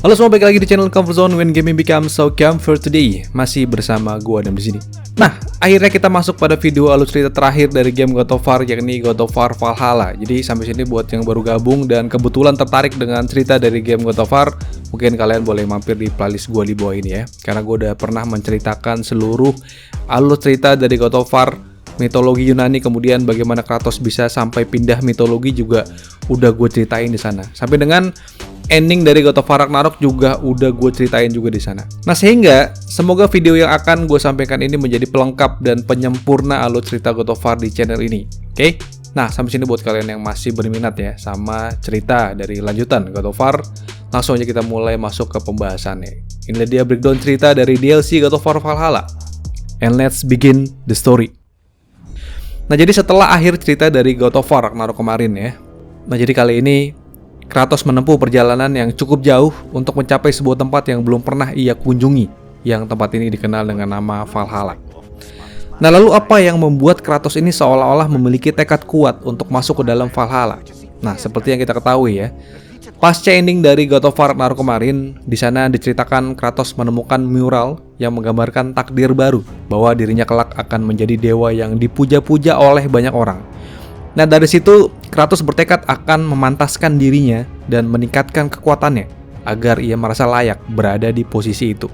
Halo semua, balik lagi di channel Comfort Zone When Gaming Becomes So Comfort Today. Masih bersama gua Adam di sini. Nah, akhirnya kita masuk pada video alur cerita terakhir dari game God of War, yakni God of War Valhalla. Jadi sampai sini buat yang baru gabung dan kebetulan tertarik dengan cerita dari game God of War, mungkin kalian boleh mampir di playlist gua di bawah ini ya. Karena gua udah pernah menceritakan seluruh alur cerita dari God of War, mitologi Yunani, kemudian bagaimana Kratos bisa sampai pindah mitologi juga udah gue ceritain di sana. Sampai dengan ending dari God of War Ragnarok juga udah gue ceritain juga di sana. Nah, sehingga semoga video yang akan gue sampaikan ini menjadi pelengkap dan penyempurna alur cerita God of War di channel ini. Oke? Nah, sampai sini buat kalian yang masih berminat ya sama cerita dari lanjutan God of War, langsung aja kita mulai masuk ke pembahasannya. Inilah dia breakdown cerita dari DLC God of War Valhalla. And let's begin the story. Nah, jadi setelah akhir cerita dari God of War Ragnarok kemarin ya. Nah, jadi kali ini Kratos menempuh perjalanan yang cukup jauh untuk mencapai sebuah tempat yang belum pernah ia kunjungi, yang tempat ini dikenal dengan nama Valhalla. Nah, lalu apa yang membuat Kratos ini seolah-olah memiliki tekad kuat untuk masuk ke dalam Valhalla? Nah, seperti yang kita ketahui ya, pasca ending dari God of War Ragnarok kemarin, di sana diceritakan Kratos menemukan mural yang menggambarkan takdir baru, bahwa dirinya kelak akan menjadi dewa yang dipuja-puja oleh banyak orang. Nah, dari situ Kratos bertekad akan memantaskan dirinya dan meningkatkan kekuatannya agar ia merasa layak berada di posisi itu.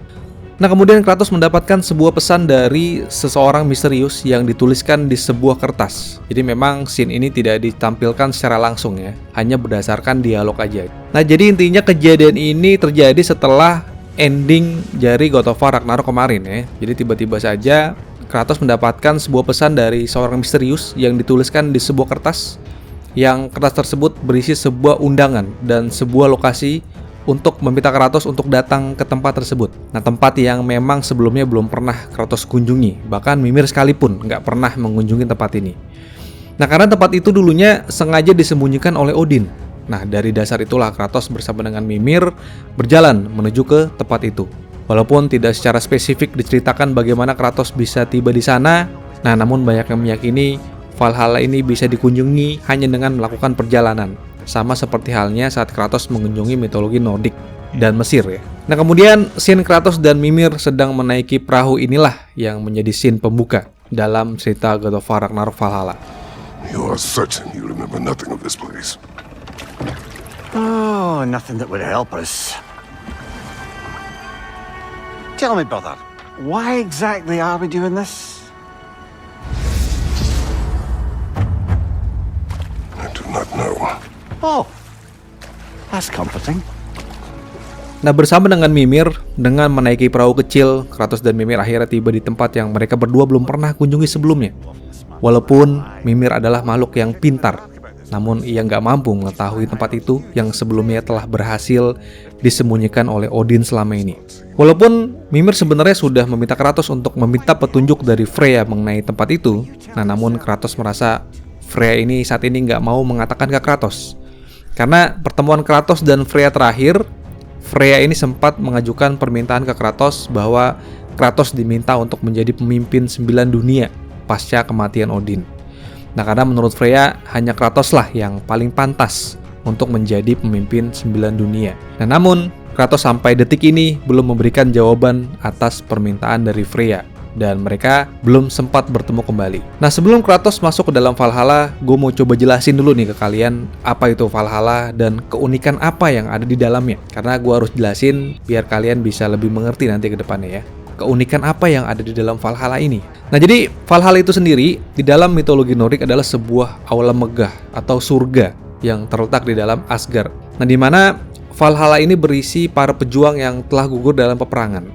Nah, kemudian Kratos mendapatkan sebuah pesan dari seseorang misterius yang dituliskan di sebuah kertas. Jadi memang scene ini tidak ditampilkan secara langsung ya, hanya berdasarkan dialog aja. Nah, jadi intinya kejadian ini terjadi setelah ending dari God of War Ragnarok kemarin ya. Jadi tiba-tiba saja Kratos mendapatkan sebuah pesan dari seorang misterius yang dituliskan di sebuah kertas, yang kertas tersebut berisi sebuah undangan dan sebuah lokasi untuk meminta Kratos untuk datang ke tempat tersebut. Nah, tempat yang memang sebelumnya belum pernah Kratos kunjungi, bahkan Mimir sekalipun nggak pernah mengunjungi tempat ini. Nah, karena tempat itu dulunya sengaja disembunyikan oleh Odin. Nah, dari dasar itulah Kratos bersama dengan Mimir berjalan menuju ke tempat itu. Walaupun tidak secara spesifik diceritakan bagaimana Kratos bisa tiba di sana, nah namun banyak yang meyakini Valhalla ini bisa dikunjungi hanya dengan melakukan perjalanan, sama seperti halnya saat Kratos mengunjungi mitologi Nordik dan Mesir ya. Nah, kemudian scene Kratos dan Mimir sedang menaiki perahu inilah yang menjadi scene pembuka dalam cerita God of War Ragnarok Valhalla. You are certain you remember nothing of this place? Oh, nothing that would help us. Tell me, brother, why exactly are we doing this? I do not know. Oh, that's comforting. Nah, bersama dengan Mimir, dengan menaiki perahu kecil, Kratos dan Mimir akhirnya tiba di tempat yang mereka berdua belum pernah kunjungi sebelumnya. Walaupun Mimir adalah makhluk yang pintar, namun ia nggak mampu mengetahui tempat itu yang sebelumnya telah berhasil disembunyikan oleh Odin selama ini. Walaupun Mimir sebenarnya sudah meminta Kratos untuk meminta petunjuk dari Freya mengenai tempat itu, nah namun Kratos merasa Freya ini saat ini nggak mau mengatakan ke Kratos. Karena pertemuan Kratos dan Freya terakhir, Freya ini sempat mengajukan permintaan ke Kratos bahwa Kratos diminta untuk menjadi pemimpin 9 dunia pasca kematian Odin. Nah, karena menurut Freya hanya Kratos lah yang paling pantas untuk menjadi pemimpin 9 dunia. Nah, namun Kratos sampai detik ini belum memberikan jawaban atas permintaan dari Freya, dan mereka belum sempat bertemu kembali. Nah, sebelum Kratos masuk ke dalam Valhalla, gue mau coba jelasin dulu nih ke kalian apa itu Valhalla dan keunikan apa yang ada di dalamnya. Karena gue harus jelasin biar kalian bisa lebih mengerti nanti ke depannya ya. Keunikan apa yang ada di dalam Valhalla ini. Nah, jadi Valhalla itu sendiri di dalam mitologi Nordik adalah sebuah aula megah atau surga yang terletak di dalam Asgard. Nah, di mana Valhalla ini berisi para pejuang yang telah gugur dalam peperangan.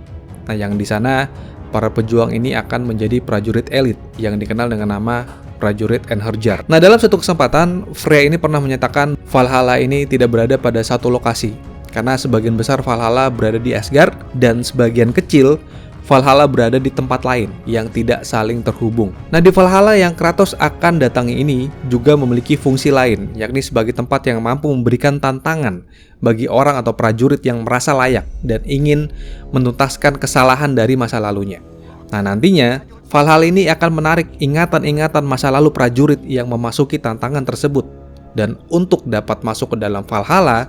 Nah, yang di sana para pejuang ini akan menjadi prajurit elit yang dikenal dengan nama prajurit Einherjar. Nah, dalam satu kesempatan Freya ini pernah menyatakan Valhalla ini tidak berada pada satu lokasi, karena sebagian besar Valhalla berada di Asgard dan sebagian kecil Valhalla berada di tempat lain yang tidak saling terhubung. Nah, di Valhalla yang Kratos akan datangi ini juga memiliki fungsi lain, yakni sebagai tempat yang mampu memberikan tantangan bagi orang atau prajurit yang merasa layak dan ingin menuntaskan kesalahan dari masa lalunya. Nah, nantinya Valhalla ini akan menarik ingatan-ingatan masa lalu prajurit yang memasuki tantangan tersebut. Dan untuk dapat masuk ke dalam Valhalla,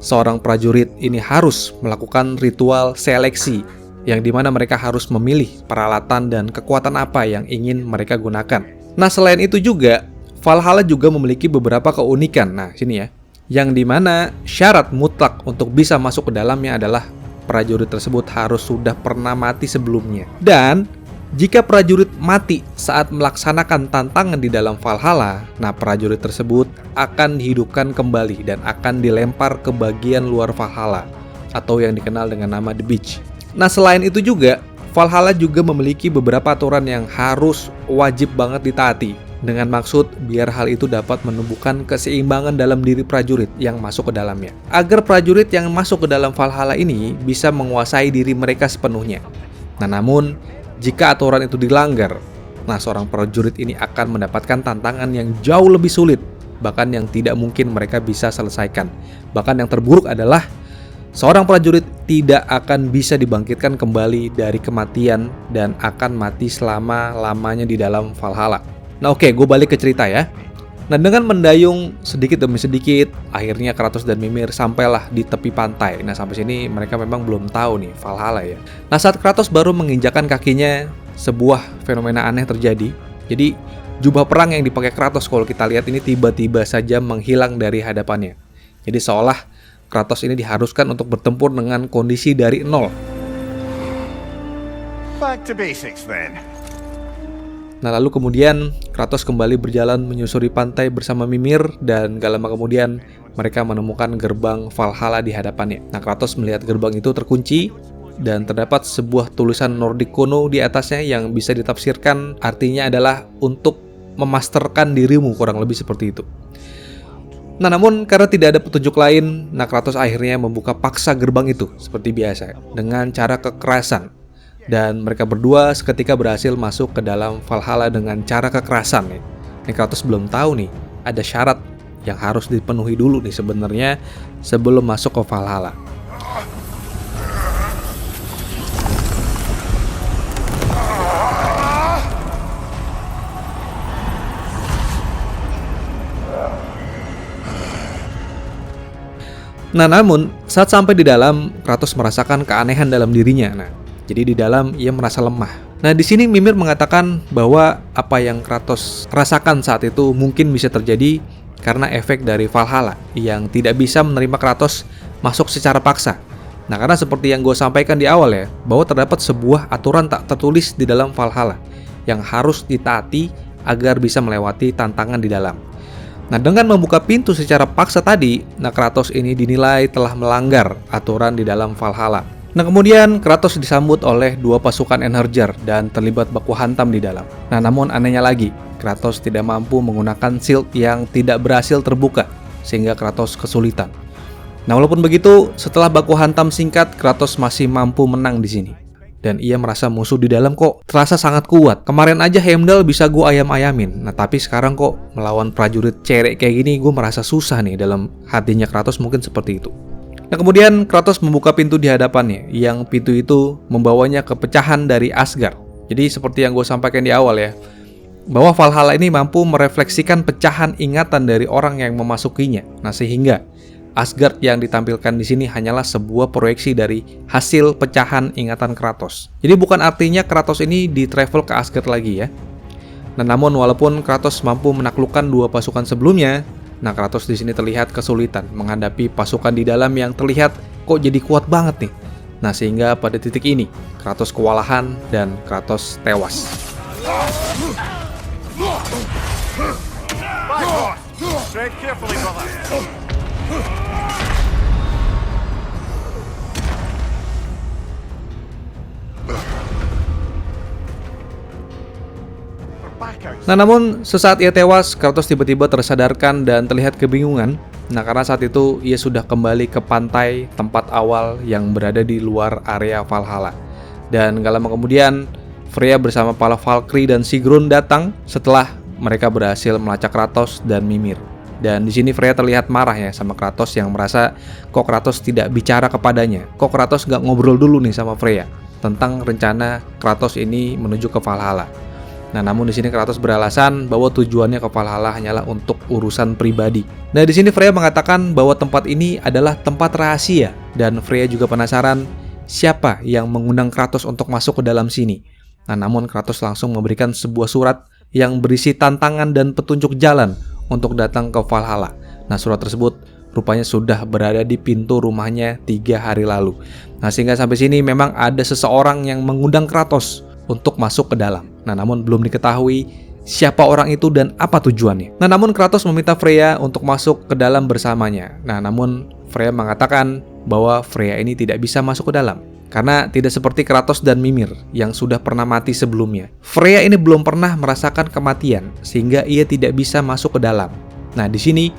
seorang prajurit ini harus melakukan ritual seleksi yang dimana mereka harus memilih peralatan dan kekuatan apa yang ingin mereka gunakan. Nah, selain itu juga Valhalla juga memiliki beberapa keunikan. Nah, sini ya, yang dimana syarat mutlak untuk bisa masuk ke dalamnya adalah prajurit tersebut harus sudah pernah mati sebelumnya. Dan jika prajurit mati saat melaksanakan tantangan di dalam Valhalla, nah prajurit tersebut akan dihidupkan kembali dan akan dilempar ke bagian luar Valhalla atau yang dikenal dengan nama The Beach. Nah, selain itu juga Valhalla juga memiliki beberapa aturan yang harus wajib banget ditaati, dengan maksud biar hal itu dapat menumbuhkan keseimbangan dalam diri prajurit yang masuk ke dalamnya, agar prajurit yang masuk ke dalam Valhalla ini bisa menguasai diri mereka sepenuhnya. Nah, namun jika aturan itu dilanggar, nah seorang prajurit ini akan mendapatkan tantangan yang jauh lebih sulit, bahkan yang tidak mungkin mereka bisa selesaikan. Bahkan yang terburuk adalah seorang prajurit tidak akan bisa dibangkitkan kembali dari kematian dan akan mati selama-lamanya di dalam Valhalla. Nah, oke, gue balik ke cerita ya. Nah, dengan mendayung sedikit demi sedikit, akhirnya Kratos dan Mimir sampailah di tepi pantai. Nah, sampai sini mereka memang belum tahu nih Valhalla ya. Nah, saat Kratos baru menginjakan kakinya, sebuah fenomena aneh terjadi. Jadi, jubah perang yang dipakai Kratos kalau kita lihat ini tiba-tiba saja menghilang dari hadapannya. Jadi seolah Kratos ini diharuskan untuk bertempur dengan kondisi dari nol. Back to basics then. Nah, lalu kemudian Kratos kembali berjalan menyusuri pantai bersama Mimir, dan gak lama kemudian mereka menemukan gerbang Valhalla di hadapannya. Nah, Kratos melihat gerbang itu terkunci dan terdapat sebuah tulisan Nordik kuno di atasnya yang bisa ditafsirkan artinya adalah untuk memasterkan dirimu, kurang lebih seperti itu. Nah, namun karena tidak ada petunjuk lain, nah Kratos akhirnya membuka paksa gerbang itu seperti biasa dengan cara kekerasan. Dan mereka berdua seketika berhasil masuk ke dalam Valhalla dengan cara kekerasan nih. Ini Kratos belum tahu nih, ada syarat yang harus dipenuhi dulu nih sebenarnya sebelum masuk ke Valhalla. Nah, namun saat sampai di dalam, Kratos merasakan keanehan dalam dirinya. Nah, jadi di dalam ia merasa lemah. Nah, di sini Mimir mengatakan bahwa apa yang Kratos rasakan saat itu mungkin bisa terjadi karena efek dari Valhalla yang tidak bisa menerima Kratos masuk secara paksa. Nah, karena seperti yang gue sampaikan di awal ya, bahwa terdapat sebuah aturan tak tertulis di dalam Valhalla yang harus ditaati agar bisa melewati tantangan di dalam. Nah, dengan membuka pintu secara paksa tadi, nah Kratos ini dinilai telah melanggar aturan di dalam Valhalla. Nah, kemudian Kratos disambut oleh dua pasukan Einherjar dan terlibat baku hantam di dalam. Nah, namun anehnya lagi, Kratos tidak mampu menggunakan shield yang tidak berhasil terbuka, sehingga Kratos kesulitan. Nah, walaupun begitu, setelah baku hantam singkat, Kratos masih mampu menang di sini. Dan ia merasa musuh di dalam kok terasa sangat kuat. Kemarin aja Heimdall bisa gue ayam-ayamin. Nah, tapi sekarang kok melawan prajurit cerek kayak gini, gue merasa susah nih. Dalam hatinya Kratos mungkin seperti itu. Nah, kemudian Kratos membuka pintu di hadapannya, yang pintu itu membawanya ke pecahan dari Asgard. Jadi seperti yang gue sampaikan di awal ya, bahwa Valhalla ini mampu merefleksikan pecahan ingatan dari orang yang memasukinya. Nah, sehingga Asgard yang ditampilkan di sini hanyalah sebuah proyeksi dari hasil pecahan ingatan Kratos. Jadi bukan artinya Kratos ini di-travel ke Asgard lagi ya. Nah, namun walaupun Kratos mampu menaklukkan dua pasukan sebelumnya, nah Kratos di sini terlihat kesulitan menghadapi pasukan di dalam yang terlihat kok jadi kuat banget nih. Nah, sehingga pada titik ini Kratos kewalahan dan Kratos tewas. Tread carefully, brother. Nah, namun sesaat ia tewas, Kratos tiba-tiba tersadarkan dan terlihat kebingungan. Nah, karena saat itu ia sudah kembali ke pantai tempat awal yang berada di luar area Valhalla. Dan gak lama kemudian, Freya bersama para Valkyrie dan Sigrun datang setelah mereka berhasil melacak Kratos dan Mimir. Dan di sini Freya terlihat marah ya sama Kratos yang merasa kok Kratos tidak bicara kepadanya. Kok Kratos gak ngobrol dulu nih sama Freya tentang rencana Kratos ini menuju ke Valhalla. Nah, namun di sini Kratos beralasan bahwa tujuannya ke Valhalla hanyalah untuk urusan pribadi. Nah, di sini Freya mengatakan bahwa tempat ini adalah tempat rahasia dan Freya juga penasaran siapa yang mengundang Kratos untuk masuk ke dalam sini. Nah, namun Kratos langsung memberikan sebuah surat yang berisi tantangan dan petunjuk jalan untuk datang ke Valhalla. Nah, surat tersebut rupanya sudah berada di pintu rumahnya 3 hari lalu. Nah, sehingga sampai sini memang ada seseorang yang mengundang Kratos untuk masuk ke dalam. Nah, namun belum diketahui siapa orang itu dan apa tujuannya. Nah, namun Kratos meminta Freya untuk masuk ke dalam bersamanya. Nah, namun Freya mengatakan bahwa Freya ini tidak bisa masuk ke dalam karena tidak seperti Kratos dan Mimir yang sudah pernah mati sebelumnya. Freya ini belum pernah merasakan kematian sehingga ia tidak bisa masuk ke dalam. Nah, di sini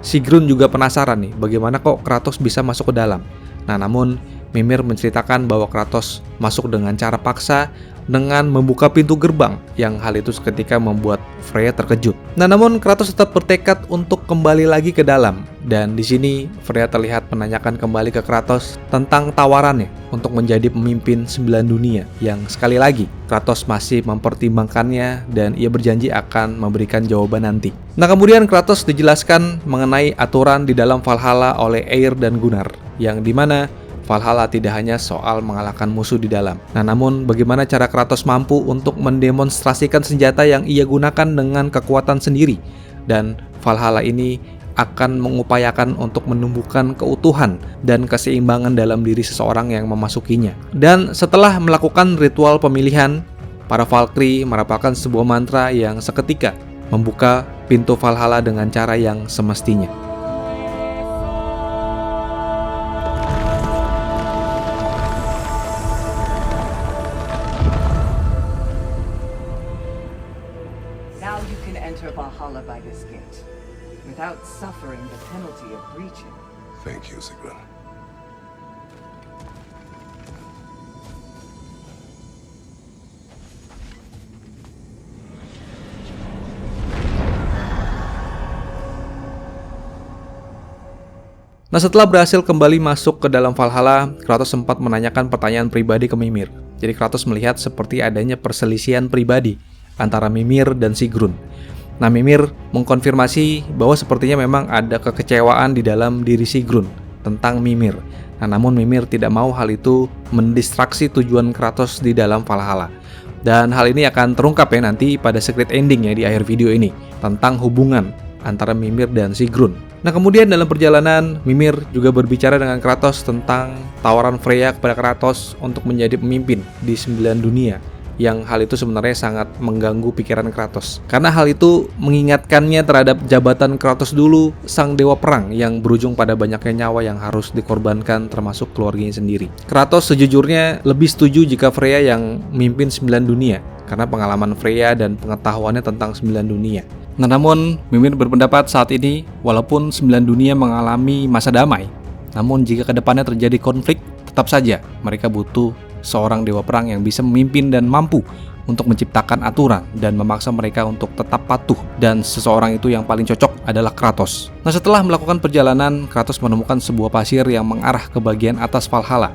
Sigrun juga penasaran nih, bagaimana kok Kratos bisa masuk ke dalam. Nah, namun Mimir menceritakan bahwa Kratos masuk dengan cara paksa dengan membuka pintu gerbang, yang hal itu seketika membuat Freya terkejut. Nah, namun Kratos tetap bertekad untuk kembali lagi ke dalam. Dan di sini Freya terlihat menanyakan kembali ke Kratos tentang tawarannya untuk menjadi pemimpin 9 dunia, yang sekali lagi Kratos masih mempertimbangkannya dan ia berjanji akan memberikan jawaban nanti. Nah, kemudian Kratos dijelaskan mengenai aturan di dalam Valhalla oleh Eir dan Gunnar, yang dimana Valhalla tidak hanya soal mengalahkan musuh di dalam. Nah, namun bagaimana cara Kratos mampu untuk mendemonstrasikan senjata yang ia gunakan dengan kekuatan sendiri. Dan Valhalla ini akan mengupayakan untuk menumbuhkan keutuhan dan keseimbangan dalam diri seseorang yang memasukinya. Dan setelah melakukan ritual pemilihan, para Valkyrie merapalkan sebuah mantra yang seketika membuka pintu Valhalla dengan cara yang semestinya. Now you can enter Valhalla by this gate, without suffering the penalty of breaching. Thank you, Sigrun. Nah, setelah berhasil kembali masuk ke dalam Valhalla, Kratos sempat menanyakan pertanyaan pribadi ke Mimir. Jadi Kratos melihat seperti adanya perselisihan pribadi antara Mimir dan Sigrun. Nah, Mimir mengkonfirmasi bahwa sepertinya memang ada kekecewaan di dalam diri Sigrun tentang Mimir. Nah, namun Mimir tidak mau hal itu mendistraksi tujuan Kratos di dalam Valhalla. Dan hal ini akan terungkap ya nanti pada secret ending ya di akhir video ini tentang hubungan antara Mimir dan Sigrun. Nah, kemudian dalam perjalanan Mimir juga berbicara dengan Kratos tentang tawaran Freya kepada Kratos untuk menjadi pemimpin di 9 dunia, yang hal itu sebenarnya sangat mengganggu pikiran Kratos karena hal itu mengingatkannya terhadap jabatan Kratos dulu, sang dewa perang yang berujung pada banyaknya nyawa yang harus dikorbankan termasuk keluarganya sendiri. Kratos sejujurnya lebih setuju jika Freya yang memimpin 9 dunia karena pengalaman Freya dan pengetahuannya tentang 9 dunia. Nah, namun Mimir berpendapat saat ini walaupun 9 dunia mengalami masa damai, namun jika kedepannya terjadi konflik, tetap saja mereka butuh seorang dewa perang yang bisa memimpin dan mampu untuk menciptakan aturan dan memaksa mereka untuk tetap patuh, dan seseorang itu yang paling cocok adalah Kratos. Nah, setelah melakukan perjalanan, Kratos menemukan sebuah pasir yang mengarah ke bagian atas Valhalla.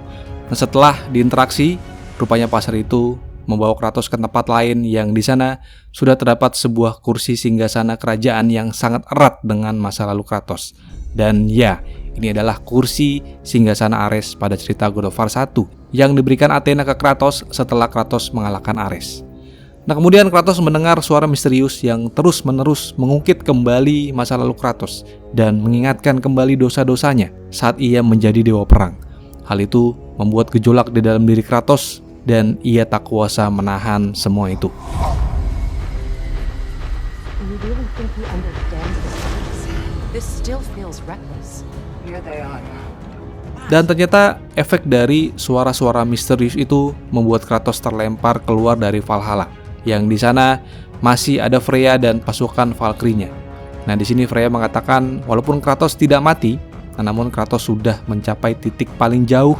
Nah, setelah diinteraksi, rupanya pasir itu membawa Kratos ke tempat lain yang di sana sudah terdapat sebuah kursi singgasana kerajaan yang sangat erat dengan masa lalu Kratos. Dan ya, ini adalah kursi singgasana Ares pada cerita God of War 1 yang diberikan Athena ke Kratos setelah Kratos mengalahkan Ares. Nah, kemudian Kratos mendengar suara misterius yang terus-menerus mengungkit kembali masa lalu Kratos dan mengingatkan kembali dosa-dosanya saat ia menjadi dewa perang. Hal itu membuat gejolak di dalam diri Kratos dan ia tak kuasa menahan semua itu. You really think he understands this? This still feels reckless. Here they are. Dan ternyata efek dari suara-suara misterius itu membuat Kratos terlempar keluar dari Valhalla, yang di sana masih ada Freya dan pasukan Valkyrie-nya. Nah, di sini Freya mengatakan walaupun Kratos tidak mati, namun Kratos sudah mencapai titik paling jauh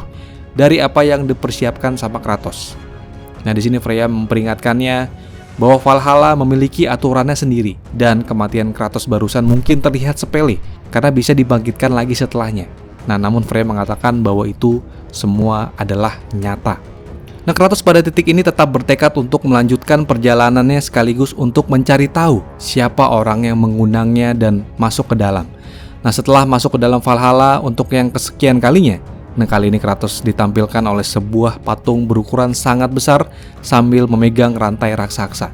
dari apa yang dipersiapkan sama Kratos. Nah, di sini Freya memperingatkannya bahwa Valhalla memiliki aturannya sendiri dan kematian Kratos barusan mungkin terlihat sepele karena bisa dibangkitkan lagi setelahnya. Nah, namun Freya mengatakan bahwa itu semua adalah nyata. Nah, Kratos pada titik ini tetap bertekad untuk melanjutkan perjalanannya sekaligus untuk mencari tahu siapa orang yang mengundangnya dan masuk ke dalam. Nah, setelah masuk ke dalam Valhalla untuk yang kesekian kalinya, nah kali ini Kratos ditampilkan oleh sebuah patung berukuran sangat besar sambil memegang rantai raksasa.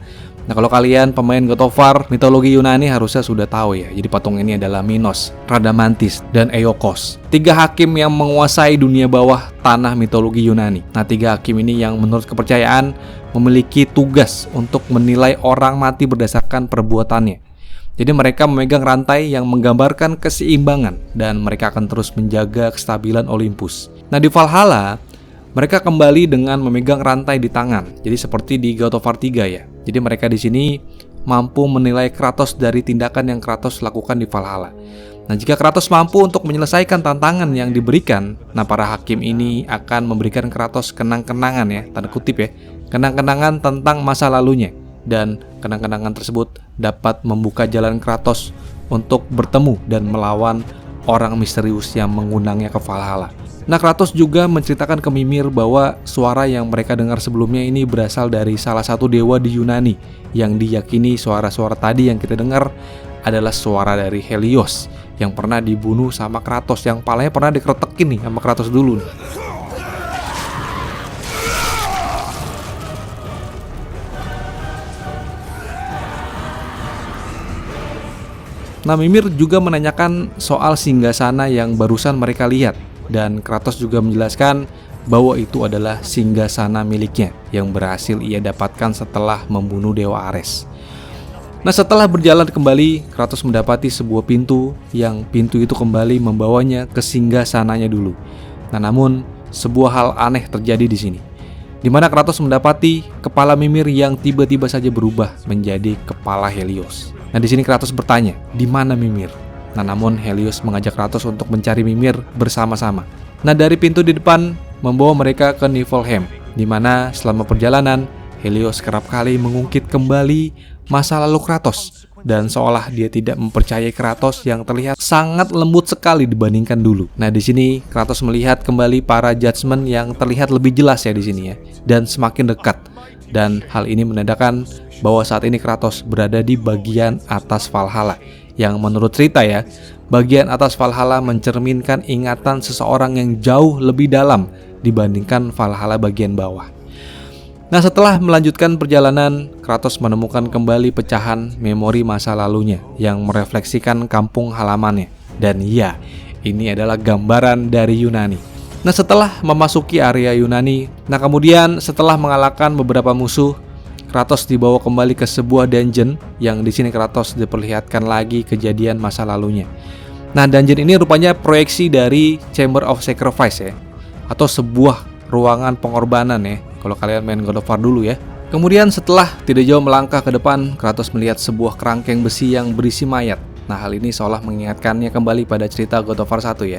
Nah, kalau kalian pemain God of War mitologi Yunani harusnya sudah tahu ya. Jadi patung ini adalah Minos, Radamantis, dan Eokos. 3 hakim yang menguasai dunia bawah tanah mitologi Yunani. Nah, 3 hakim ini yang menurut kepercayaan memiliki tugas untuk menilai orang mati berdasarkan perbuatannya. Jadi mereka memegang rantai yang menggambarkan keseimbangan dan mereka akan terus menjaga kestabilan Olympus. Nah, di Valhalla mereka kembali dengan memegang rantai di tangan. Jadi seperti di God of War 3 ya. Jadi mereka di sini mampu menilai Kratos dari tindakan yang Kratos lakukan di Valhalla. Nah, jika Kratos mampu untuk menyelesaikan tantangan yang diberikan, nah para hakim ini akan memberikan Kratos kenang-kenangan ya, tanda kutip ya, kenang-kenangan tentang masa lalunya. Dan kenang-kenangan tersebut dapat membuka jalan Kratos untuk bertemu dan melawan orang misterius yang mengundangnya ke Valhalla. Nah, Kratos juga menceritakan ke Mimir bahwa suara yang mereka dengar sebelumnya ini berasal dari salah satu dewa di Yunani yang diyakini suara-suara tadi yang kita dengar adalah suara dari Helios yang pernah dibunuh sama Kratos, yang palanya pernah dikretekin nih sama Kratos dulu nih. Nah, Mimir juga menanyakan soal singgasana yang barusan mereka lihat. Dan Kratos juga menjelaskan bahwa itu adalah singgasana miliknya yang berhasil ia dapatkan setelah membunuh Dewa Ares. Nah, setelah berjalan kembali, Kratos mendapati sebuah pintu yang pintu itu kembali membawanya ke singgasananya dulu. Nah, namun sebuah hal aneh terjadi di sini, di mana Kratos mendapati kepala Mimir yang tiba-tiba saja berubah menjadi kepala Helios. Nah, di sini Kratos bertanya, di mana Mimir? Nah, namun Helios mengajak Kratos untuk mencari Mimir bersama-sama. Nah, dari pintu di depan membawa mereka ke Niflheim, di mana selama perjalanan Helios kerap kali mengungkit kembali masa lalu Kratos, dan seolah dia tidak mempercayai Kratos yang terlihat sangat lembut sekali dibandingkan dulu. Nah, di sini Kratos melihat kembali para Judgment yang terlihat lebih jelas ya di sini ya, dan semakin dekat. Dan hal ini menandakan bahwa saat ini Kratos berada di bagian atas Valhalla, yang menurut cerita ya, bagian atas Valhalla mencerminkan ingatan seseorang yang jauh lebih dalam dibandingkan Valhalla bagian bawah. Nah, setelah melanjutkan perjalanan, Kratos menemukan kembali pecahan memori masa lalunya yang merefleksikan kampung halamannya. Dan iya, ini adalah gambaran dari Yunani. Nah, setelah memasuki area Yunani, nah kemudian setelah mengalahkan beberapa musuh, Kratos dibawa kembali ke sebuah dungeon yang di sini Kratos diperlihatkan lagi kejadian masa lalunya. Nah, dungeon ini rupanya proyeksi dari Chamber of Sacrifice ya, atau sebuah ruangan pengorbanan ya, kalau kalian main God of War dulu ya. Kemudian setelah tidak jauh melangkah ke depan, Kratos melihat sebuah kerangkeng besi yang berisi mayat. Nah, hal ini seolah mengingatkannya kembali pada cerita God of War 1 ya.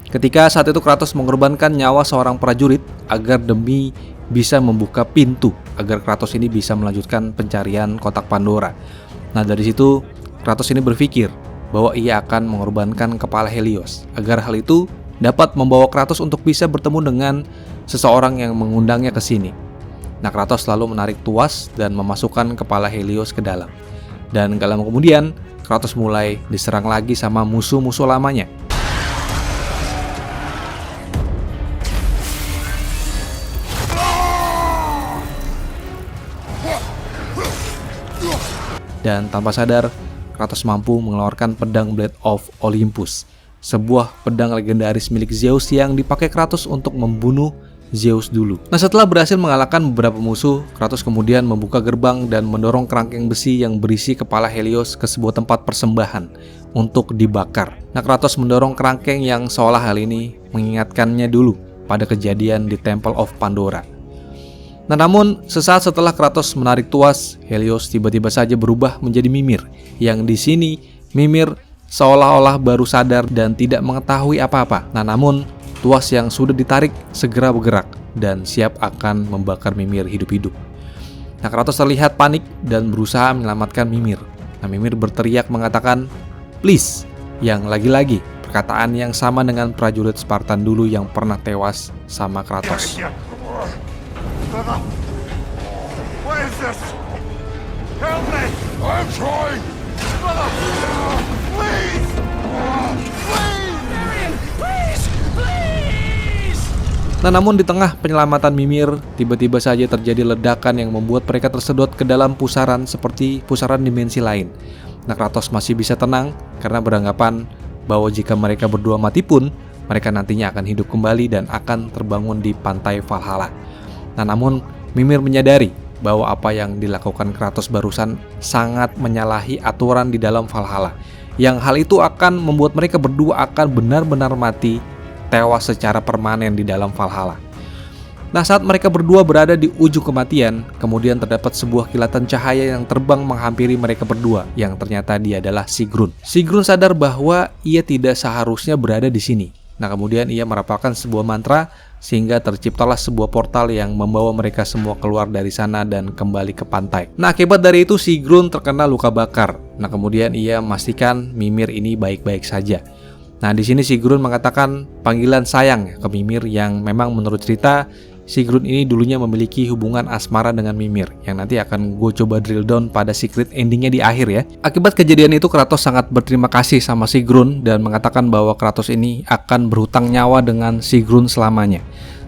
Ketika saat itu Kratos mengorbankan nyawa seorang prajurit agar demi bisa membuka pintu agar Kratos ini bisa melanjutkan pencarian kotak Pandora. Nah, dari situ Kratos ini berpikir bahwa ia akan mengorbankan kepala Helios agar hal itu dapat membawa Kratos untuk bisa bertemu dengan seseorang yang mengundangnya ke sini. Nah, Kratos lalu menarik tuas dan memasukkan kepala Helios ke dalam. Dan gak lama kemudian Kratos mulai diserang lagi sama musuh-musuh lamanya. Dan tanpa sadar, Kratos mampu mengeluarkan pedang Blade of Olympus, sebuah pedang legendaris milik Zeus yang dipakai Kratos untuk membunuh Zeus dulu. Nah, setelah berhasil mengalahkan beberapa musuh, Kratos kemudian membuka gerbang dan mendorong kerangkeng besi yang berisi kepala Helios ke sebuah tempat persembahan untuk dibakar. Nah, Kratos mendorong kerangkeng yang seolah hal ini mengingatkannya dulu pada kejadian di Temple of Pandora. Nah, namun sesaat setelah Kratos menarik tuas, Helios tiba-tiba saja berubah menjadi Mimir. Yang di sini Mimir seolah-olah baru sadar dan tidak mengetahui apa-apa. Nah, namun tuas yang sudah ditarik segera bergerak dan siap akan membakar Mimir hidup-hidup. Nah, Kratos terlihat panik dan berusaha menyelamatkan Mimir. Nah, Mimir berteriak mengatakan, "Please," yang lagi-lagi perkataan yang sama dengan prajurit Spartan dulu yang pernah tewas sama Kratos. Brother! What is this? Help me! I'm trying! Brother! Please! Please! Marion! Please! Please! Nah, namun di tengah penyelamatan Mimir, tiba-tiba saja terjadi ledakan yang membuat mereka tersedot ke dalam pusaran seperti pusaran dimensi lain. Nah, Kratos masih bisa tenang karena beranggapan bahwa jika mereka berdua mati pun, mereka nantinya akan hidup kembali dan akan terbangun di pantai Valhalla. Nah, namun Mimir menyadari bahwa apa yang dilakukan Kratos barusan sangat menyalahi aturan di dalam Valhalla, yang hal itu akan membuat mereka berdua akan benar-benar mati, tewas secara permanen di dalam Valhalla. Nah, saat mereka berdua berada di ujung kematian, kemudian terdapat sebuah kilatan cahaya yang terbang menghampiri mereka berdua, yang ternyata dia adalah Sigrun. Sigrun sadar bahwa ia tidak seharusnya berada di sini. Nah, kemudian ia merapalkan sebuah mantra sehingga terciptalah sebuah portal yang membawa mereka semua keluar dari sana dan kembali ke pantai. Nah, akibat dari itu Sigrun terkena luka bakar. Nah, kemudian ia memastikan Mimir ini baik-baik saja. Nah, di sini Sigrun mengatakan panggilan sayang ke Mimir yang memang menurut cerita Sigrun ini dulunya memiliki hubungan asmara dengan Mimir, yang nanti akan gue coba drill down pada secret endingnya di akhir ya. Akibat kejadian itu Kratos sangat berterima kasih sama Sigrun dan mengatakan bahwa Kratos ini akan berhutang nyawa dengan Sigrun selamanya.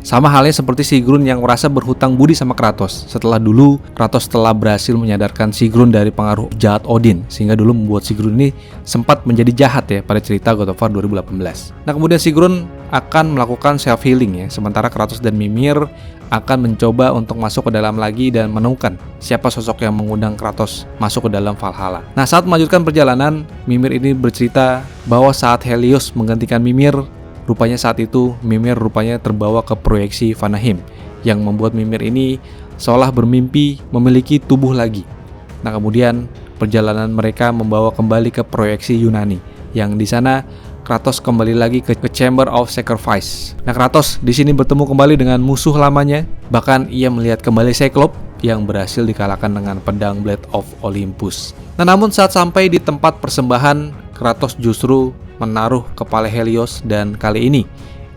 Sama halnya seperti Sigrun yang merasa berhutang budi sama Kratos setelah dulu Kratos telah berhasil menyadarkan Sigrun dari pengaruh jahat Odin, sehingga dulu membuat Sigrun ini sempat menjadi jahat ya pada cerita God of War 2018. Nah, kemudian Sigrun akan melakukan self healing ya, sementara Kratos dan Mimir akan mencoba untuk masuk ke dalam lagi dan menemukan siapa sosok yang mengundang Kratos masuk ke dalam Valhalla. Nah, saat melanjutkan perjalanan, Mimir ini bercerita bahwa saat Helios menggantikan Mimir, rupanya saat itu Mimir rupanya terbawa ke proyeksi Vanaheim yang membuat Mimir ini seolah bermimpi memiliki tubuh lagi. Nah, kemudian perjalanan mereka membawa kembali ke proyeksi Yunani yang di sana Kratos kembali lagi ke Chamber of Sacrifice. Nah, Kratos di sini bertemu kembali dengan musuh lamanya, bahkan ia melihat kembali Cyclops yang berhasil dikalahkan dengan pedang Blade of Olympus. Nah, namun saat sampai di tempat persembahan, Kratos justru menaruh kepala Helios dan kali ini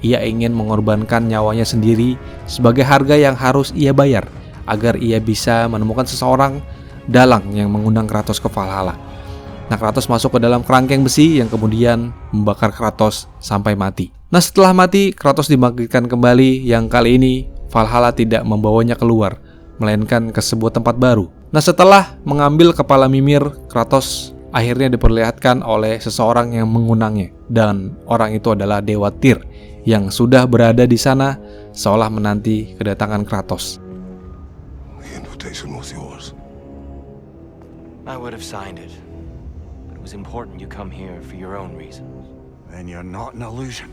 ia ingin mengorbankan nyawanya sendiri sebagai harga yang harus ia bayar agar ia bisa menemukan seseorang dalang yang mengundang Kratos ke Valhalla. Nah, Kratos masuk ke dalam kerangkeng besi yang kemudian membakar Kratos sampai mati. Nah, setelah mati, Kratos dibangkitkan kembali yang kali ini Valhalla tidak membawanya keluar, melainkan ke sebuah tempat baru. Nah, setelah mengambil kepala Mimir, Kratos akhirnya diperlihatkan oleh seseorang yang mengundangnya, dan orang itu adalah Dewa Tyr yang sudah berada di sana seolah menanti kedatangan Kratos. The invitation was yours. I would have signed it. But it was important you come here for your own reasons. Then you're not an illusion.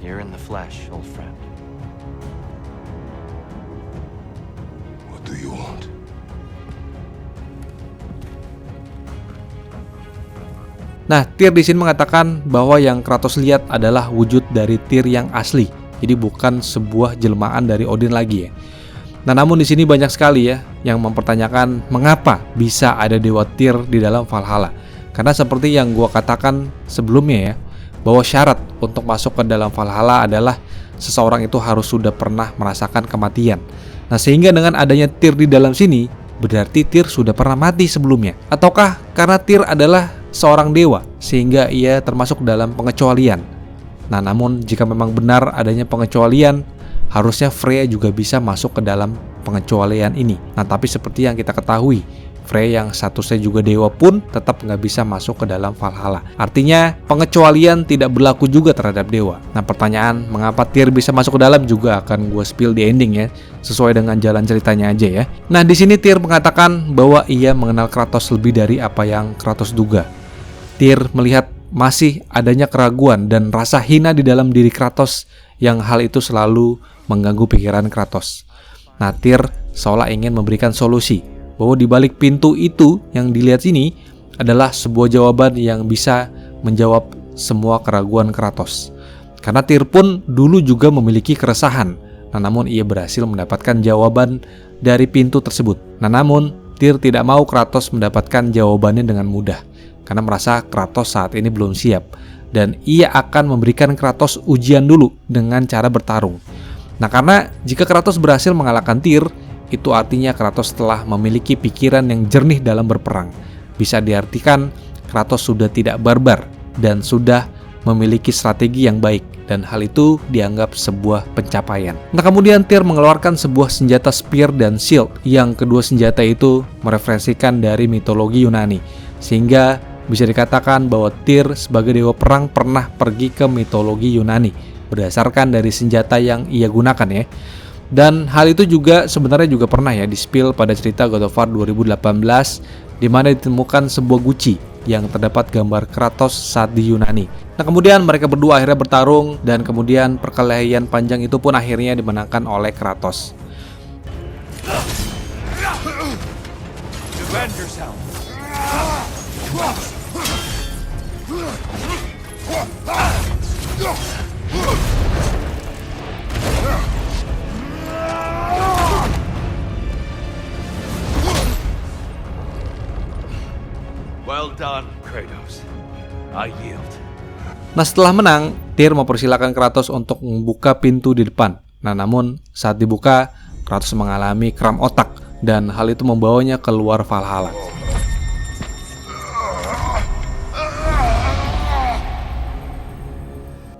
You're in the flesh, old friend. What do you want? Nah, Tyr di sini mengatakan bahwa yang Kratos lihat adalah wujud dari Tyr yang asli. Jadi bukan sebuah jelmaan dari Odin lagi ya. Nah, namun di sini banyak sekali ya yang mempertanyakan mengapa bisa ada Dewa Tyr di dalam Valhalla. Karena seperti yang gua katakan sebelumnya ya, bahwa syarat untuk masuk ke dalam Valhalla adalah seseorang itu harus sudah pernah merasakan kematian. Nah, sehingga dengan adanya Tyr di dalam sini, berarti Tyr sudah pernah mati sebelumnya. Ataukah karena Tyr adalah seorang dewa sehingga ia termasuk dalam pengecualian? Nah, namun jika memang benar adanya pengecualian, harusnya Freya juga bisa masuk ke dalam pengecualian ini. Nah, tapi seperti yang kita ketahui, Freya yang statusnya juga dewa pun tetap nggak bisa masuk ke dalam Valhalla. Artinya pengecualian tidak berlaku juga terhadap dewa. Nah, pertanyaan mengapa Tyr bisa masuk ke dalam juga akan gue spill di ending ya, sesuai dengan jalan ceritanya aja ya. Nah, di sini Tyr mengatakan bahwa ia mengenal Kratos lebih dari apa yang Kratos duga. Tyr melihat masih adanya keraguan dan rasa hina di dalam diri Kratos yang hal itu selalu mengganggu pikiran Kratos. Nah, Tyr seolah ingin memberikan solusi bahwa di balik pintu itu yang dilihat sini adalah sebuah jawaban yang bisa menjawab semua keraguan Kratos. Karena Tyr pun dulu juga memiliki keresahan. Nah, namun ia berhasil mendapatkan jawaban dari pintu tersebut. Nah, namun Tyr tidak mau Kratos mendapatkan jawabannya dengan mudah, karena merasa Kratos saat ini belum siap, dan ia akan memberikan Kratos ujian dulu dengan cara bertarung. Nah, karena jika Kratos berhasil mengalahkan Tyr, itu artinya Kratos telah memiliki pikiran yang jernih dalam berperang. Bisa diartikan Kratos sudah tidak barbar dan sudah memiliki strategi yang baik, dan hal itu dianggap sebuah pencapaian. Nah, kemudian Tyr mengeluarkan sebuah senjata spear dan shield, yang kedua senjata itu mereferensikan dari mitologi Yunani, sehingga bisa dikatakan bahwa Tyr sebagai dewa perang pernah pergi ke mitologi Yunani berdasarkan dari senjata yang ia gunakan ya. Dan hal itu juga sebenarnya juga pernah ya di-spill pada cerita God of War 2018, di mana ditemukan sebuah guci yang terdapat gambar Kratos saat di Yunani. Nah, kemudian mereka berdua akhirnya bertarung, dan kemudian perkelahian panjang itu pun akhirnya dimenangkan oleh Kratos. Defend yourself. Well done, Kratos. I yield. Nah, setelah menang, Tyr mempersilahkan Kratos untuk membuka pintu di depan. Nah, namun saat dibuka, Kratos mengalami kram otak, dan hal itu membawanya keluar Valhalla.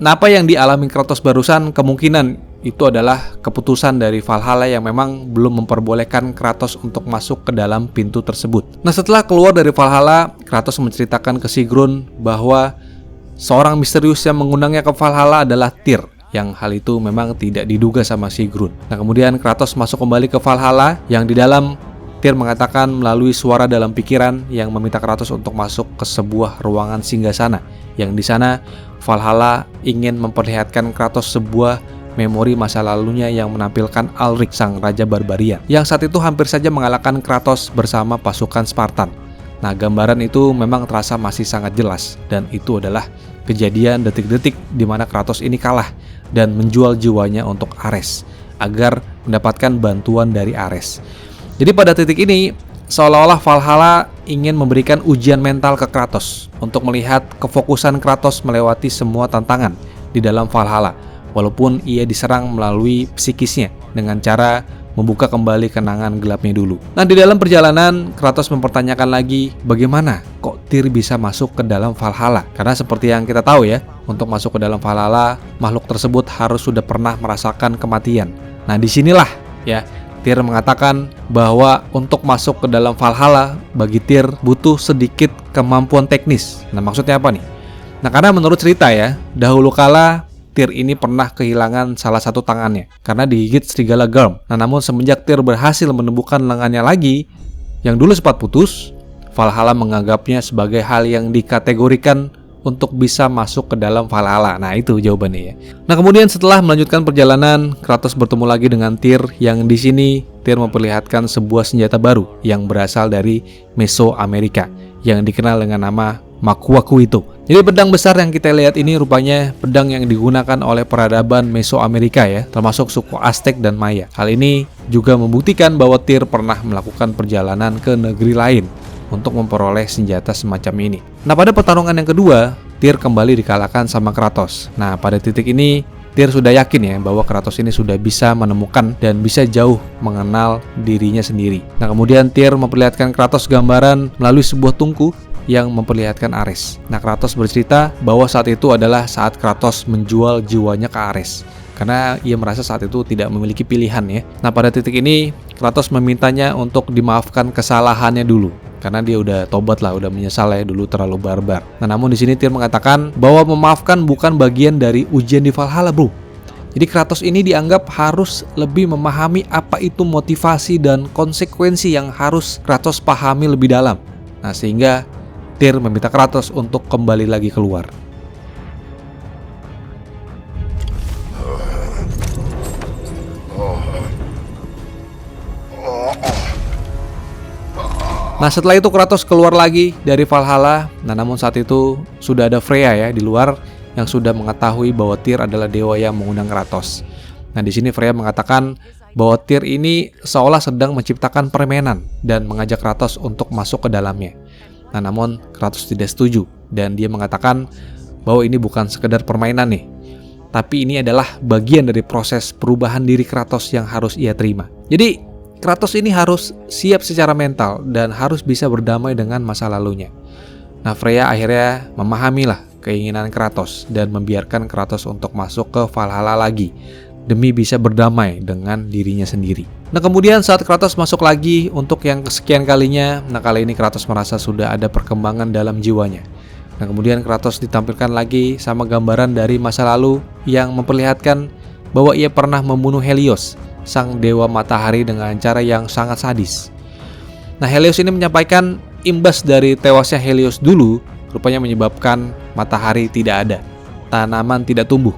Nah, apa yang dialami Kratos barusan kemungkinan itu adalah keputusan dari Valhalla yang memang belum memperbolehkan Kratos untuk masuk ke dalam pintu tersebut. Nah, setelah keluar dari Valhalla, Kratos menceritakan ke Sigrun bahwa seorang misterius yang mengundangnya ke Valhalla adalah Tyr, yang hal itu memang tidak diduga sama Sigrun. Nah, kemudian Kratos masuk kembali ke Valhalla, yang di dalam Tyr mengatakan melalui suara dalam pikiran yang meminta Kratos untuk masuk ke sebuah ruangan singgasana, yang di sana Valhalla ingin memperlihatkan Kratos sebuah memori masa lalunya yang menampilkan Alrik, sang raja Barbarian, yang saat itu hampir saja mengalahkan Kratos bersama pasukan Spartan. Nah, gambaran itu memang terasa masih sangat jelas, dan itu adalah kejadian detik-detik di mana Kratos ini kalah dan menjual jiwanya untuk Ares agar mendapatkan bantuan dari Ares. Jadi pada titik ini seolah-olah Valhalla ingin memberikan ujian mental ke Kratos untuk melihat kefokusan Kratos melewati semua tantangan di dalam Valhalla, walaupun ia diserang melalui psikisnya dengan cara membuka kembali kenangan gelapnya dulu. Nah, di dalam perjalanan Kratos mempertanyakan lagi bagaimana kok Tyr bisa masuk ke dalam Valhalla, karena seperti yang kita tahu ya, untuk masuk ke dalam Valhalla makhluk tersebut harus sudah pernah merasakan kematian. Nah, disinilah ya Tyr mengatakan bahwa untuk masuk ke dalam Valhalla bagi Tyr butuh sedikit kemampuan teknis. Nah, maksudnya apa nih? Nah, karena menurut cerita ya, dahulu kala Tyr ini pernah kehilangan salah satu tangannya karena digigit serigala Garm. Nah, namun semenjak Tyr berhasil menemukan lengannya lagi yang dulu sempat putus, Valhalla menganggapnya sebagai hal yang dikategorikan untuk bisa masuk ke dalam Valhalla. Nah, itu jawabannya ya. Nah, kemudian setelah melanjutkan perjalanan, Kratos bertemu lagi dengan Tyr, yang di sini Tyr memperlihatkan sebuah senjata baru yang berasal dari Mesoamerika yang dikenal dengan nama Makuaku itu. Jadi pedang besar yang kita lihat ini rupanya pedang yang digunakan oleh peradaban Mesoamerika ya, termasuk suku Aztec dan Maya. Hal ini juga membuktikan bahwa Tyr pernah melakukan perjalanan ke negeri lain untuk memperoleh senjata semacam ini. Nah, pada pertarungan yang kedua, Tyr kembali dikalahkan sama Kratos. Nah, pada titik ini Tyr sudah yakin ya bahwa Kratos ini sudah bisa menemukan dan bisa jauh mengenal dirinya sendiri. Nah, kemudian Tyr memperlihatkan Kratos gambaran melalui sebuah tungku yang memperlihatkan Ares. Nah, Kratos bercerita bahwa saat itu adalah saat Kratos menjual jiwanya ke Ares, karena ia merasa saat itu tidak memiliki pilihan ya. Nah, pada titik ini Kratos memintanya untuk dimaafkan kesalahannya dulu, karena dia udah tobat lah, udah menyesal ya dulu terlalu barbar. Nah, namun di sini Tyr mengatakan bahwa memaafkan bukan bagian dari ujian di Valhalla, bro. Jadi Kratos ini dianggap harus lebih memahami apa itu motivasi dan konsekuensi yang harus Kratos pahami lebih dalam. Nah, sehingga Tyr meminta Kratos untuk kembali lagi keluar. Nah, setelah itu Kratos keluar lagi dari Valhalla. Nah, namun saat itu sudah ada Freya ya di luar yang sudah mengetahui bahwa Tyr adalah dewa yang mengundang Kratos. Nah, di sini Freya mengatakan bahwa Tyr ini seolah sedang menciptakan permainan dan mengajak Kratos untuk masuk ke dalamnya. Nah, namun Kratos tidak setuju dan dia mengatakan bahwa ini bukan sekedar permainan nih. tapi ini adalah bagian dari proses perubahan diri Kratos yang harus ia terima. Jadi, Kratos ini harus siap secara mental dan harus bisa berdamai dengan masa lalunya. Nah, Freya akhirnya memahamilah keinginan Kratos dan membiarkan Kratos untuk masuk ke Valhalla lagi demi bisa berdamai dengan dirinya sendiri. Nah, kemudian saat Kratos masuk lagi untuk yang kesekian kalinya, nah kali ini Kratos merasa sudah ada perkembangan dalam jiwanya. Nah, kemudian Kratos ditampilkan lagi sama gambaran dari masa lalu yang memperlihatkan bahwa ia pernah membunuh Helios, sang dewa matahari, dengan cara yang sangat sadis. Nah, Helios ini menyampaikan imbas dari tewasnya Helios dulu rupanya menyebabkan matahari tidak ada, tanaman tidak tumbuh,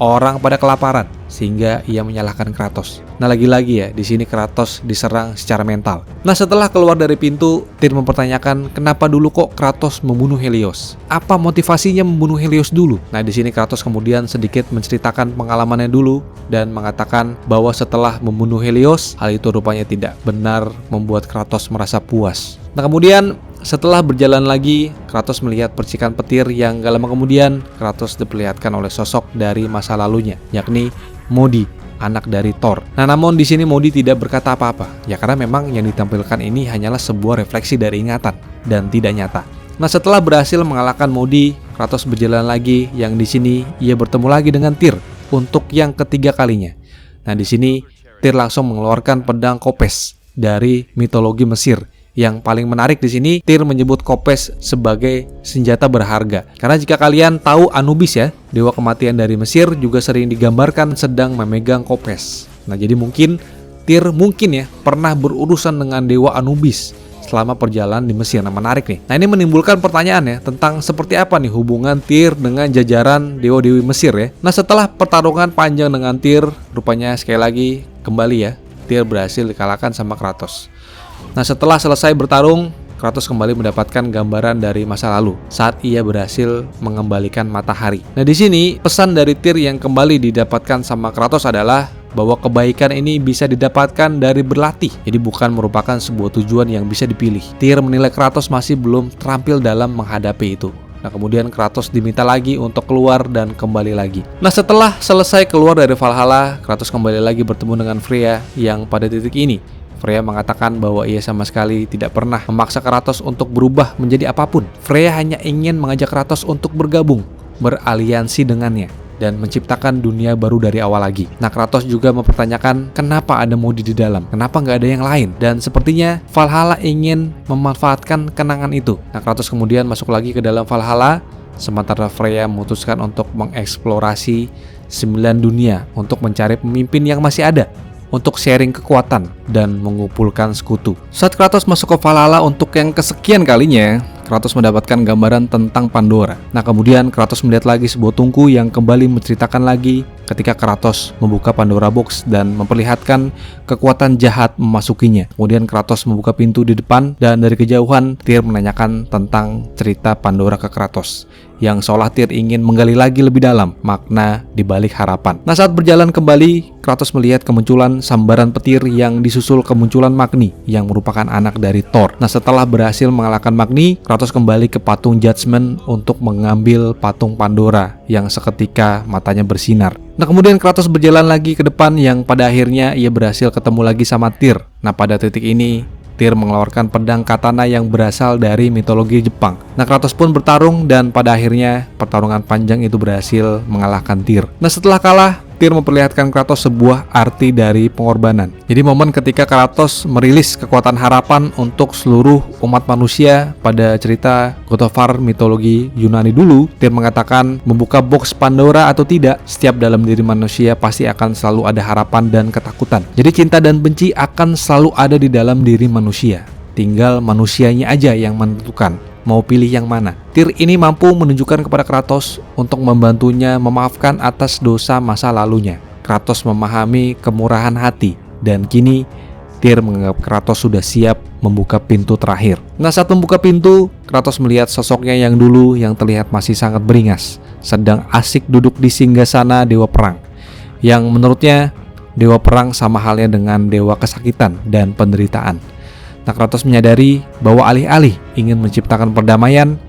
orang pada kelaparan, sehingga ia menyalahkan Kratos. Nah, lagi-lagi ya, di sini Kratos diserang secara mental. Nah, setelah keluar dari pintu, Tyr mempertanyakan kenapa dulu kok Kratos membunuh Helios? Apa motivasinya membunuh Helios dulu? Nah, di sini Kratos kemudian sedikit menceritakan pengalamannya dulu dan mengatakan bahwa setelah membunuh Helios, hal itu rupanya tidak benar membuat Kratos merasa puas. Nah, kemudian setelah berjalan lagi, Kratos melihat percikan petir yang gak lama kemudian Kratos diperlihatkan oleh sosok dari masa lalunya, yakni Modi, anak dari Thor. Nah, namun di sini Modi tidak berkata apa-apa, ya karena memang yang ditampilkan ini hanyalah sebuah refleksi dari ingatan dan tidak nyata. Nah, setelah berhasil mengalahkan Modi, Kratos berjalan lagi, yang di sini ia bertemu lagi dengan Tyr untuk yang ketiga kalinya. Nah, di sini Tyr langsung mengeluarkan pedang Kopes dari mitologi Mesir. Yang paling menarik di sini, Tyr menyebut Kopes sebagai senjata berharga. Karena jika kalian tahu Anubis ya, dewa kematian dari Mesir, juga sering digambarkan sedang memegang Kopes. Nah, jadi mungkin Tyr ya pernah berurusan dengan dewa Anubis selama perjalanan di Mesir. Nah, menarik nih. Nah, ini menimbulkan pertanyaan ya tentang seperti apa nih hubungan Tyr dengan jajaran dewa-dewi Mesir ya. Nah, setelah pertarungan panjang dengan Tyr, rupanya sekali lagi kembali ya, Tyr berhasil dikalahkan sama Kratos. Nah, setelah selesai bertarung, Kratos kembali mendapatkan gambaran dari masa lalu saat ia berhasil mengembalikan matahari. Nah, di sini pesan dari Tyr yang kembali didapatkan sama Kratos adalah bahwa kebaikan ini bisa didapatkan dari berlatih. Jadi bukan merupakan sebuah tujuan yang bisa dipilih. Tyr menilai Kratos masih belum terampil dalam menghadapi itu. Nah, kemudian Kratos diminta lagi untuk keluar dan kembali lagi. Nah, setelah selesai keluar dari Valhalla, Kratos kembali lagi bertemu dengan Freya yang pada titik ini Freya mengatakan bahwa ia sama sekali tidak pernah memaksa Kratos untuk berubah menjadi apapun. Freya hanya ingin mengajak Kratos untuk bergabung, beraliansi dengannya, dan menciptakan dunia baru dari awal lagi. Nah, Kratos juga mempertanyakan kenapa ada Modi di dalam, kenapa nggak ada yang lain, dan sepertinya Valhalla ingin memanfaatkan kenangan itu. Nah, Kratos kemudian masuk lagi ke dalam Valhalla, sementara Freya memutuskan untuk mengeksplorasi 9 dunia untuk mencari pemimpin yang masih ada, untuk sharing kekuatan dan mengumpulkan sekutu. Saat Kratos masuk ke Valhalla untuk yang kesekian kalinya, Kratos mendapatkan gambaran tentang Pandora. Nah, kemudian Kratos melihat lagi sebuah tungku yang kembali menceritakan lagi ketika Kratos membuka Pandora Box dan memperlihatkan kekuatan jahat memasukinya. Kemudian Kratos membuka pintu di depan dan dari kejauhan Tyr menanyakan tentang cerita Pandora ke Kratos, yang seolah Tyr ingin menggali lagi lebih dalam makna di balik harapan. Nah, saat berjalan kembali, Kratos melihat kemunculan sambaran petir yang disusul kemunculan Magni yang merupakan anak dari Thor. Nah, setelah berhasil mengalahkan Magni, Kratos kembali ke patung Judgment untuk mengambil patung Pandora yang seketika matanya bersinar. Nah, kemudian Kratos berjalan lagi ke depan yang pada akhirnya ia berhasil ketemu lagi sama Tyr. Nah, pada titik ini Tyr mengeluarkan pedang katana yang berasal dari mitologi Jepang. Nah, Kratos pun bertarung dan pada akhirnya pertarungan panjang itu berhasil mengalahkan Tyr. Nah, setelah kalah, Tyr memperlihatkan Kratos sebuah arti dari pengorbanan. Jadi momen ketika Kratos merilis kekuatan harapan untuk seluruh umat manusia pada cerita God of War mitologi Yunani dulu, Tyr mengatakan membuka box Pandora atau tidak, setiap dalam diri manusia pasti akan selalu ada harapan dan ketakutan. Jadi cinta dan benci akan selalu ada di dalam diri manusia. Tinggal manusianya aja yang menentukan mau pilih yang mana. Tyr ini mampu menunjukkan kepada Kratos untuk membantunya memaafkan atas dosa masa lalunya. Kratos memahami kemurahan hati dan kini Tyr menganggap Kratos sudah siap membuka pintu terakhir. Nah, saat membuka pintu, Kratos melihat sosoknya yang dulu yang terlihat masih sangat beringas, sedang asik duduk di singgasana dewa perang, yang menurutnya dewa perang sama halnya dengan dewa kesakitan dan penderitaan. Nah, Kratos menyadari bahwa alih-alih ingin menciptakan perdamaian,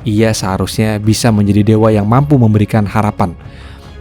ia seharusnya bisa menjadi dewa yang mampu memberikan harapan.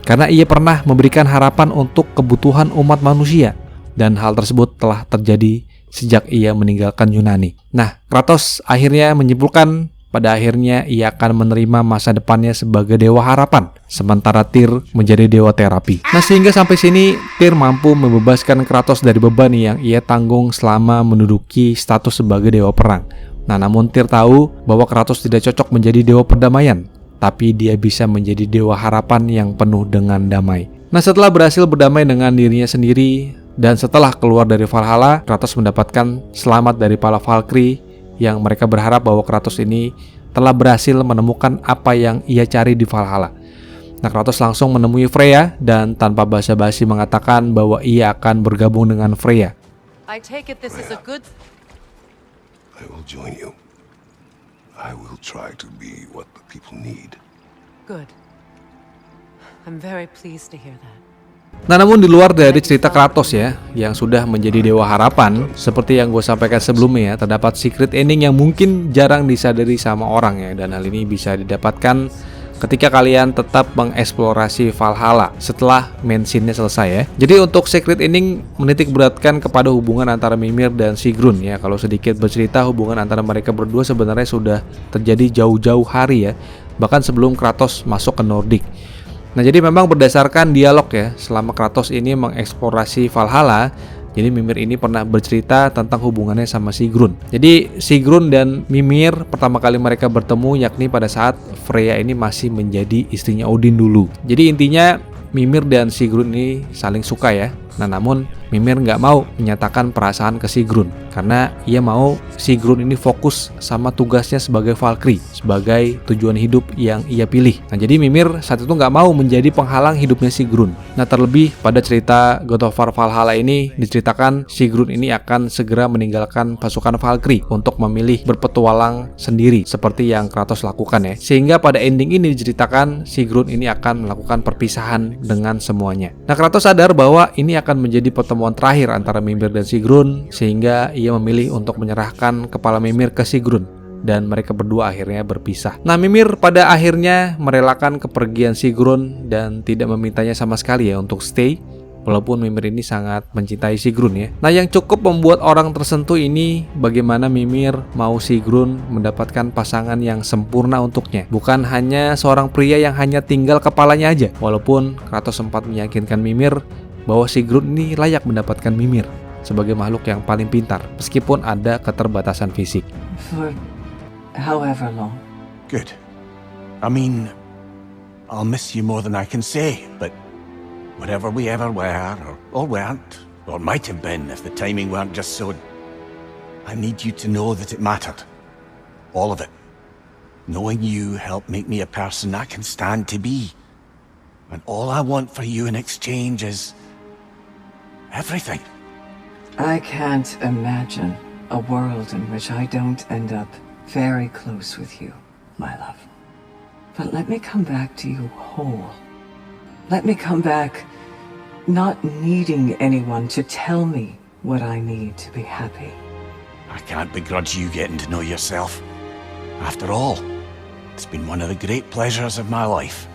karena ia pernah memberikan harapan untuk kebutuhan umat manusia, dan hal tersebut telah terjadi sejak ia meninggalkan Yunani. Nah, Kratos akhirnya menyimpulkan pada akhirnya ia akan menerima masa depannya sebagai dewa harapan, sementara Tyr menjadi dewa terapi. Nah, sehingga sampai sini Tyr mampu membebaskan Kratos dari beban yang ia tanggung selama menduduki status sebagai dewa perang. Nah, namun Tyr tahu bahwa Kratos tidak cocok menjadi dewa perdamaian, tapi dia bisa menjadi dewa harapan yang penuh dengan damai. Nah, setelah berhasil berdamai dengan dirinya sendiri dan setelah keluar dari Valhalla, Kratos mendapatkan selamat dari para Valkyrie yang mereka berharap bahwa Kratos ini telah berhasil menemukan apa yang ia cari di Valhalla. Nah, Kratos langsung menemui Freya dan tanpa basa-basi mengatakan bahwa ia akan bergabung dengan Freya. I take it this is a good... I will join you. I will try to be what the people need. Good. I'm very pleased to hear that. Nah, namun di luar dari cerita Kratos ya, yang sudah menjadi dewa harapan, seperti yang gue sampaikan sebelumnya ya, terdapat secret ending yang mungkin jarang disadari sama orang ya, dan hal ini bisa didapatkan ketika kalian tetap mengeksplorasi Valhalla setelah main scene-nya selesai ya. Jadi untuk secret ending menitik beratkan kepada hubungan antara Mimir dan Sigrun ya. Kalau sedikit bercerita, hubungan antara mereka berdua sebenarnya sudah terjadi jauh-jauh hari ya, bahkan sebelum Kratos masuk ke Nordik. Nah, jadi memang berdasarkan dialog ya, selama Kratos ini mengeksplorasi Valhalla, jadi Mimir ini pernah bercerita tentang hubungannya sama Sigrun. Jadi Sigrun dan Mimir pertama kali mereka bertemu yakni pada saat Freya ini masih menjadi istrinya Odin dulu. Jadi intinya Mimir dan Sigrun ini saling suka ya. Nah, namun Mimir nggak mau menyatakan perasaan ke Sigrun karena ia mau Sigrun ini fokus sama tugasnya sebagai Valkyrie, sebagai tujuan hidup yang ia pilih. Nah, jadi Mimir saat itu nggak mau menjadi penghalang hidupnya Sigrun. Nah, terlebih pada cerita God of War Valhalla ini diceritakan Sigrun ini akan segera meninggalkan pasukan Valkyrie untuk memilih berpetualang sendiri seperti yang Kratos lakukan ya. Sehingga pada ending ini diceritakan Sigrun ini akan melakukan perpisahan dengan semuanya. Nah, Kratos sadar bahwa ini akan menjadi pertemuan terakhir antara Mimir dan Sigrun, sehingga ia memilih untuk menyerahkan kepala Mimir ke Sigrun dan mereka berdua akhirnya berpisah. Nah, Mimir pada akhirnya merelakan kepergian Sigrun dan tidak memintanya sama sekali ya untuk stay, walaupun Mimir ini sangat mencintai Sigrun ya. Nah, yang cukup membuat orang tersentuh ini bagaimana Mimir mau Sigrun mendapatkan pasangan yang sempurna untuknya, bukan hanya seorang pria yang hanya tinggal kepalanya aja. Walaupun Kratos sempat meyakinkan Mimir bahwa Sigrun ini layak mendapatkan Mimir sebagai makhluk yang paling pintar meskipun ada keterbatasan fisik. For however long. Good. I mean, I'll miss you more than I can say, but whatever we ever were, or weren't, or might have been if the timing weren't just so... I need you to know that it mattered. All of it. Knowing you helped make me a person I can stand to be. And all I want for you in exchange is... everything. I can't imagine a world in which I don't end up very close with you, my love. But let me come back to you whole. Let me come back not needing anyone to tell me what I need to be happy. I can't begrudge you getting to know yourself. After all, it's been one of the great pleasures of my life.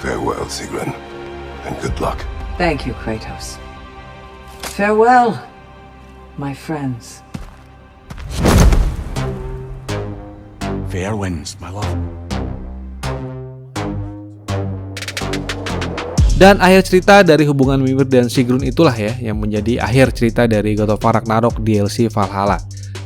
Farewell, Sigrun, and good luck. Thank you, Kratos. Farewell, my friends. Fair winds, my love. Dan akhir cerita dari hubungan Mimir dan Sigrun itulah ya yang menjadi akhir cerita dari God of War Ragnarok DLC Valhalla.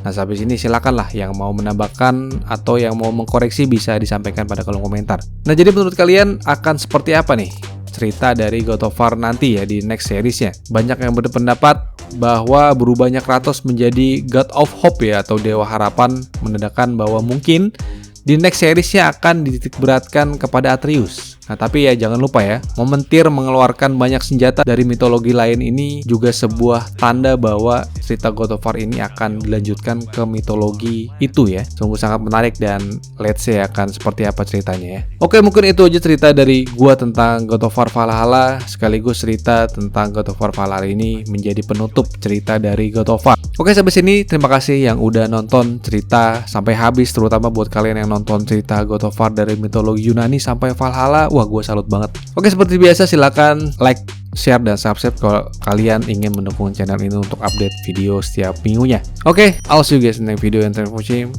Nah, sampai sini silakanlah yang mau menambahkan atau yang mau mengkoreksi bisa disampaikan pada kolom komentar. Nah, jadi menurut kalian akan seperti apa nih cerita dari God of War nanti ya di next seriesnya? Banyak yang berpendapat bahwa berubahnya Kratos menjadi God of Hope ya atau Dewa Harapan menandakan bahwa mungkin di next seriesnya akan dititik beratkan kepada Atreus. Nah, tapi ya jangan lupa ya, mementir mengeluarkan banyak senjata dari mitologi lain ini juga sebuah tanda bahwa cerita God of War ini akan dilanjutkan ke mitologi itu ya. Sungguh sangat menarik dan let's see akan seperti apa ceritanya ya. Oke, mungkin itu aja cerita dari gua tentang God of War Valhalla, sekaligus cerita tentang God of War Valhalla ini menjadi penutup cerita dari God of War. Oke, sampai sini terima kasih yang udah nonton cerita sampai habis, terutama buat kalian yang nonton cerita God of War dari mitologi Yunani sampai Valhalla. Wah, gue salut banget. Oke, seperti biasa silakan like, share, dan subscribe kalau kalian ingin mendukung channel ini untuk update video setiap minggunya. Oke, I'll see you guys in the next video and thank you for watching.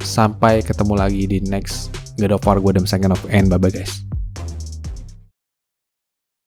Sampai ketemu lagi di next God of War. Gue Adam signing off and bye bye guys.